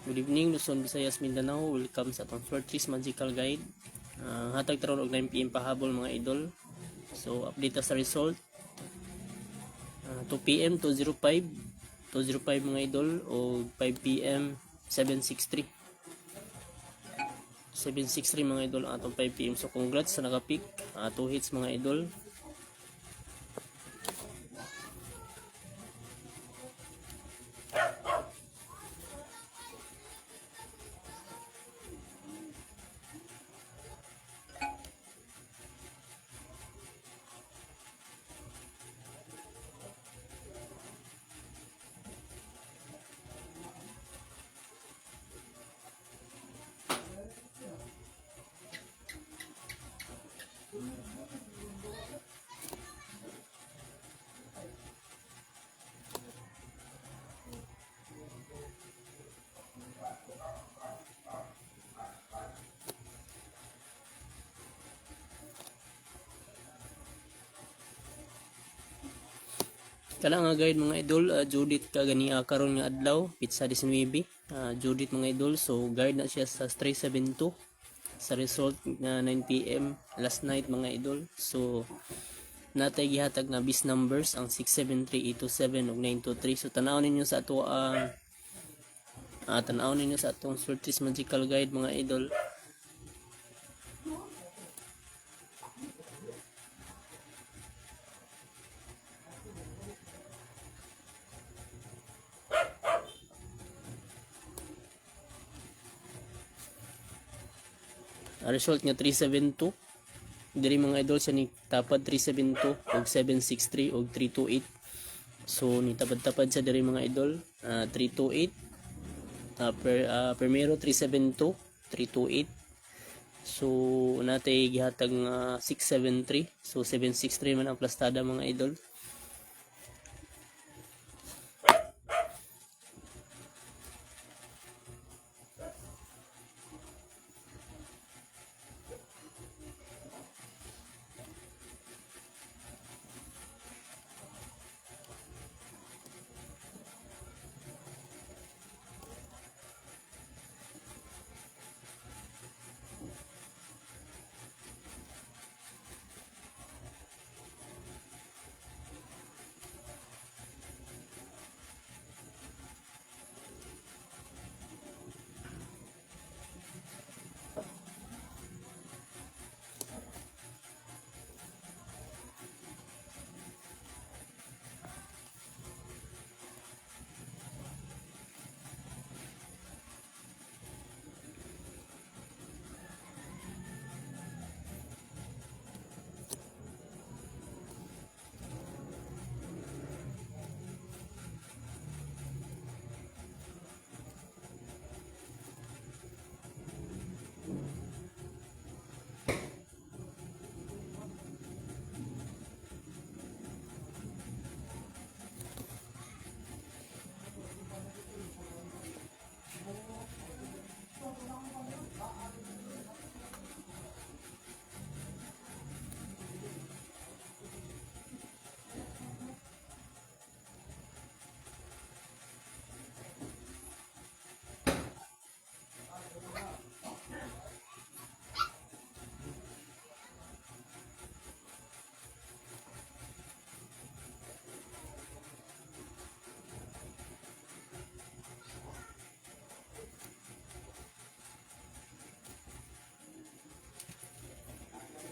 Good evening, Luzon, Visayas, Mindanao. Welcome sa atong Fortress Magical Guide. Hatag taron og 9 PM pahabol mga idol. So update ta sa result. 2 PM 205 mga idol o 5 PM 763. 763 mga idol ang atong 5 PM. So congrats sa naka-pick. 2 hits mga idol. Kala nga guide mga idol, Judith kagania karon nga adlaw, pizza 19. Judith mga idol, so guide na siya sa 372 sa result na 9 PM last night mga idol. So natay gihatag nga bis numbers ang 673, 827 ug 923. So tan-aw ninyo sa ato ang tan-aw ninyo sa atong Fortress Magical Guide mga idol. Result nga 372 diri mga idol siya ni tapad 372 og 763 og 328. So ni tapad-tapad siya diri mga idol, 328 primero 372 328. So natay gihatag 673, so 763 man ang plastada mga idol.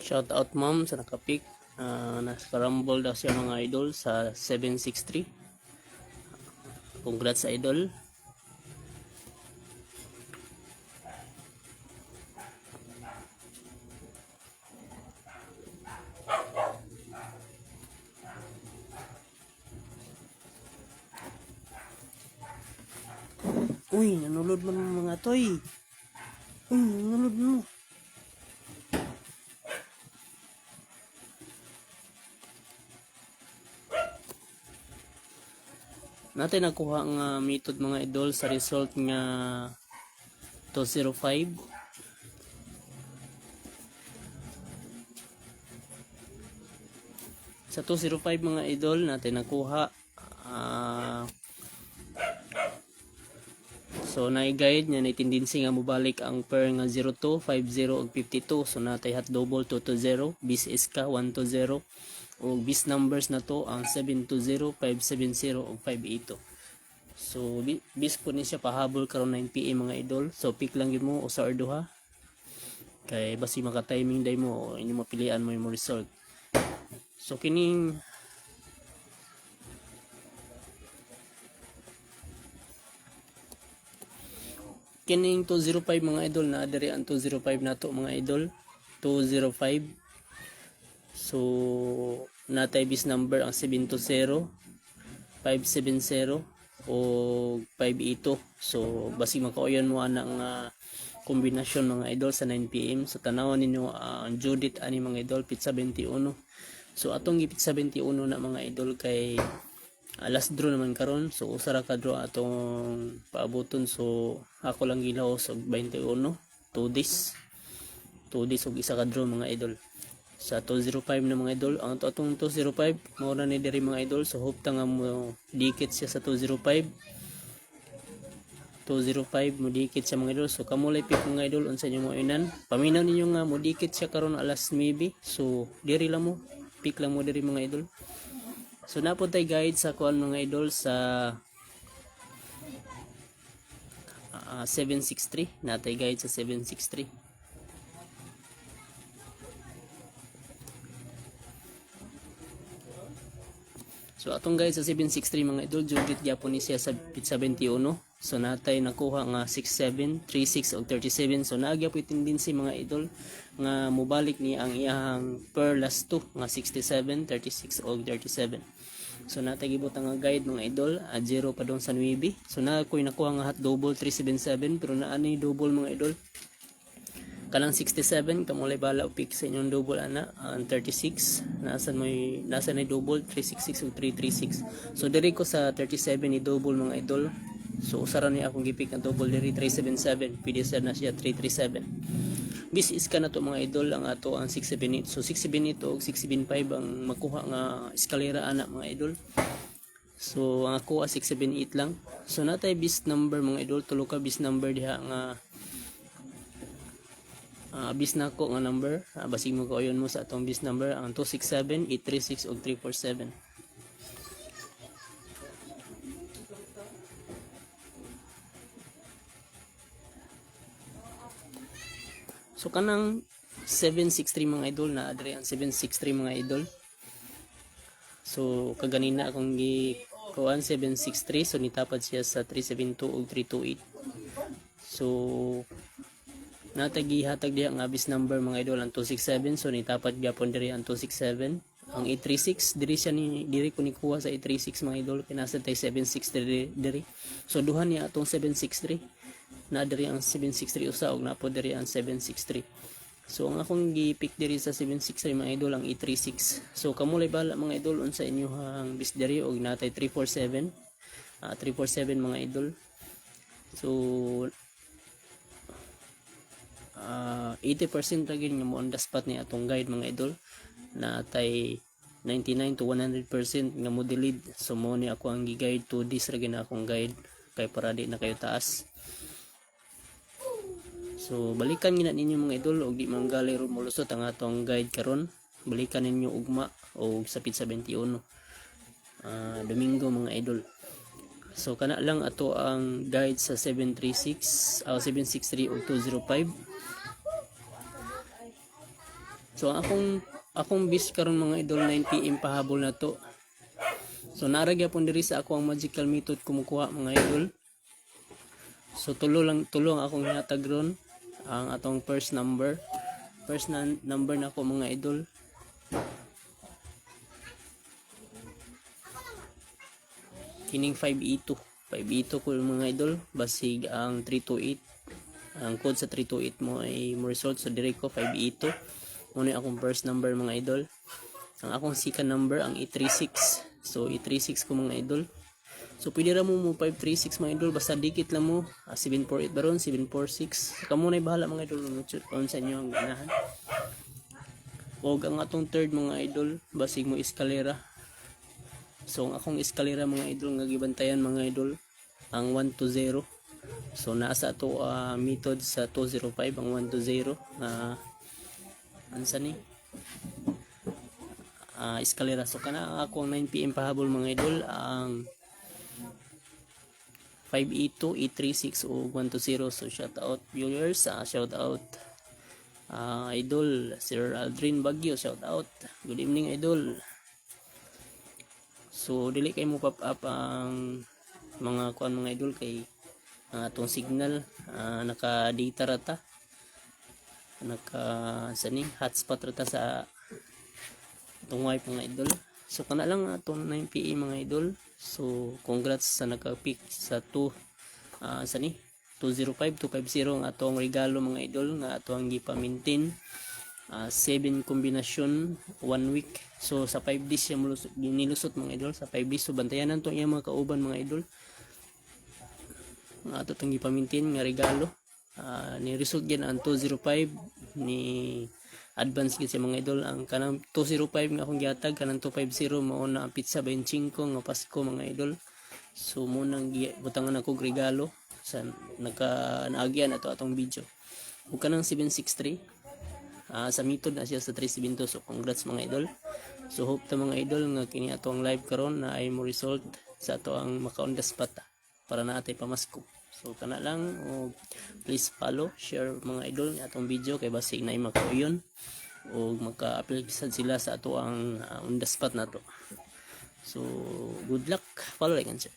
Shout out ma'am sa nakapick. Nasa-rumble daw siya mga idol sa 763. Congrats sa idol. Uy, nanulod man mga toy. Uy, nanulod mo. Natin nakuha nga method mga idol sa result nga 205. Sa 205 mga idol natin nakuha So na-guide niya na tendency nga mobalik ang pair nga 02, 50 ug 52. So natay hot double 220, bis iska 120 ug bis numbers na to ang 720, 570 ug 582. So bis po ni siya pahabol karon 9 PM mga idol. So pick lang gyud mo usa or duha. Kay basi maka-timing day mo inyo mapilian mo yung result. So kining kining 205 mga idol, na diri ang 205 nato mga idol, 205. So natay bis number ang 720, 570 o 582. So basi makauyon mo ana nga kombinasyon mga idol sa 9 PM. So tanawan ninyo ang Judith ani mga idol, pizza 21. So atong gipizza 21 na mga idol kay last draw naman karon. So usa ra ka draw atong paaboton. So ako lang gilaw sa 21 2 days og isa ka draw mga idol sa 205 na mga idol. Ang atong 205 mao na ni diri mga idol. So hope ta nga mo dikit siya sa 205 mo dikit siya mga idol. So kamulay pick mga idol unsa inyo mo inan, paminaw ninyo nga mo dikit siya karon alas 9. So diri lang mo pick lang mo diri mga idol. So napod tay guide sa kuan mga idol sa 763, natay guide sa 763. So atong guide sa 763 mga idol, Judith gyapon ni siya sa pizza 21. So natay nakuha nga 67, 36 ug 37. So naagya po tendency mga idol nga mobalik ni ang iyang per last 2 nga 67, 36 ug 37. So natay gibutang nga guide mga idol, 0 pa doon sa 9. So na koy nakuha nga hot double 377 pero naani double mga idol. Kanang 67 kamulay bala pick sa inyong double ana ang 36 nasa na double 366 ug 336. So diri ko sa 37 ni double mga idol. So usara ni akong gipick ang double diri 377, pwede sa na siya 337. Bis iska na to mga idol ang ato ang 678. So 678 ug 675 ang makuha nga eskalera ana mga idol. So ang ako 678 lang. So natay bis number mga idol, tulo ka bis number diha nga bis na ko nga number. Basig mo kauyon mo sa atong bis number ang 267, 836 ug 347. So kanang 763 mga idol, na adre ang 763 mga idol. So kaganina akong kuan 763, so nitapad siya sa 372 ug 328. So natagi hatag diha nga bis number mga idol ang 267. So nitapad gyapon diri ang 267. Ang 836 diri siya diri ko ni kuha sa 836 mga idol, kinasa tay 763 diri. So duha niya atong 763, na diri ang 763 usa og napo diri ang 763. So ang akong gi-pick diri sa 763 mga idol ang 836. So kamulay bala mga idol unsa inyohang bis diri og natay 347. 347 mga idol. So 80% lagi nga mo on the spot ni atong guide mga idol, na tay 99 to 100% nga mo delete. So mo ni ako ang gi-guide to this ra gina akong guide kay para di na kayo taas. So balikan gina ninyo mga idol og di manggali ro molusot ang atong guide karon. Balikan ninyo ugma og sa pizza 21 Domingo mga idol. So kana lang ato ang guide sa 736 763 ug 205. So akong bis karon mga idol 9 PM pahabol na to. So naragya pon diri sa ako ang magical method kumukuha mga idol. So tulo ang akong hinatag ron ang atong first number na ko mga idol. Kining 582 ko mga idol, basig ang 328. Ang code sa 328 mo ay mo result. So dire ko 582 muna akong first number mga idol. Ang akong second number ang 836. So 836 ko mga idol. So pwede ra mo 536 mga idol, basta dikit lang mo 748 baron 746. Kamo na bahala mga idol on sa inyo ang ganahan. Og ang atong third mga idol, basig mo eskalera. So ang akong eskalera mga idol nga gibantayan mga idol ang 120. So nasa to method sa 205 ang 120 ansa ni eskalera. So kana ako ang 9 PM pahabol mga idol ang 582 836 o 120. So shout out viewers, shout out idol Sir Aldrin Bagyo, shout out, good evening idol. So dili kay mo pop up ang mga kuan mga idol kay atong signal naka data rata, naka sani hotspot rata sa atong wifi mga idol. So kana lang atong 9 PM mga idol. So congrats sa naka-pick sa 2 sani 205 250 ang atong regalo mga idol nga atong gipa-maintain 7 kombinasyon 1 week. So sa 5 days siya nilusot mga idol, sa 5 days. So bantayanan to iya mga kauban mga idol nga ato tong gipa-maintain nga regalo. Ni result yan ang 205 ni advance gid sa mga idol. Ang kanang 205 nga akong gihatag, kanang 250 mao na ang pizza 25 nga Pasko mga idol. So mo nang butangan ako regalo sa naagyan ato atong video. Ug kanang 763 sa method na siya sa 372. So congrats mga idol. So hope ta mga idol nga kini ato ang live karon na ay mo result sa ato ang maka-on the spot para na atay pamasko. So kana lang, please follow, share mga idol nga atong video kay basig na makauyon o maka-apply sila sa ato ang on the spot na to. So good luck, follow like and share.